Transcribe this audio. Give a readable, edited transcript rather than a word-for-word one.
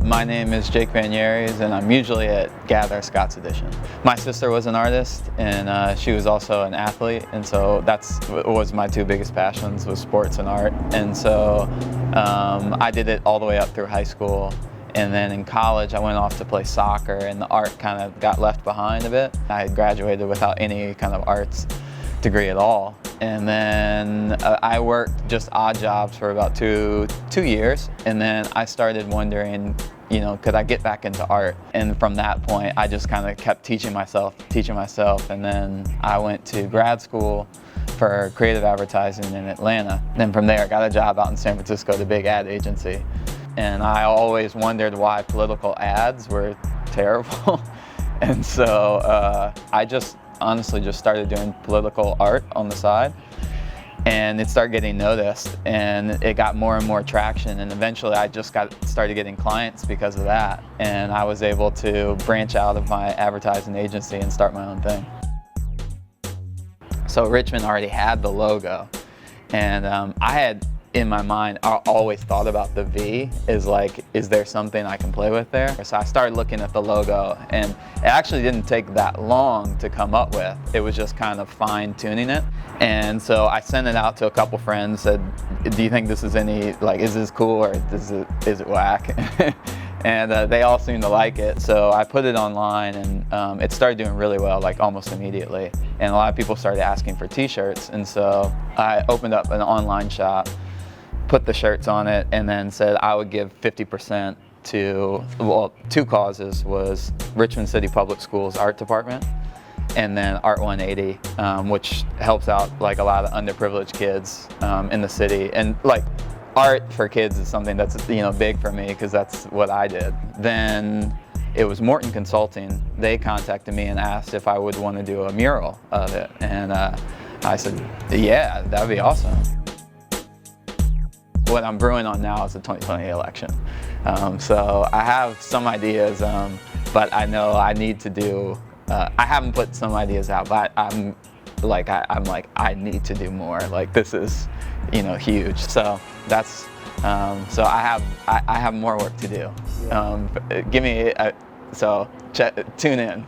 My name is Jake Van Yahres, and I'm usually at Gather Scott's Edition. My sister was an artist, and she was also an athlete, and so that's was my two biggest passions, was sports and art. And so I did it all the way up through high school. And then in college, I went off to play soccer, and the art kind of got left behind a bit. I had graduated without any kind of arts degree at all. And then I worked just odd jobs for about two years. And then I started wondering, you know, could I get back into art? And from that point, I just kind of kept teaching myself. And then I went to grad school for creative advertising in Atlanta. Then from there, I got a job out in San Francisco at a big ad agency. And I always wondered why political ads were terrible. And so I just honestly just started doing political art on the side, and it started getting noticed, and it got more and more traction, and eventually I just started getting clients because of that, and I was able to branch out of my advertising agency and start my own thing. So Richmond already had the logo, and I had in my mind, I always thought about the V is like, is there something I can play with there? So I started looking at the logo, and it actually didn't take that long to come up with. It was just kind of fine tuning it. And so I sent it out to a couple friends, said, do you think this is is this cool or is it whack? And they all seemed to like it. So I put it online, and it started doing really well, like almost immediately. And a lot of people started asking for t-shirts. And so I opened up an online shop, put the shirts on it, and then said I would give 50% to, well, two causes was Richmond City Public Schools Art Department, and then Art 180, which helps out like a lot of underprivileged kids in the city. And like art for kids is something that's, you know, big for me because that's what I did. Then it was Morton Consulting. They contacted me and asked if I would want to do a mural of it, and I said, yeah, that'd be awesome. What I'm brewing on now is the 2020 election. So I have some ideas, but I know I need to do, I haven't put some ideas out, but I'm like, I need to do more. Like, this is, you know, huge. So that's, so I have more work to do. Give me, so tune in.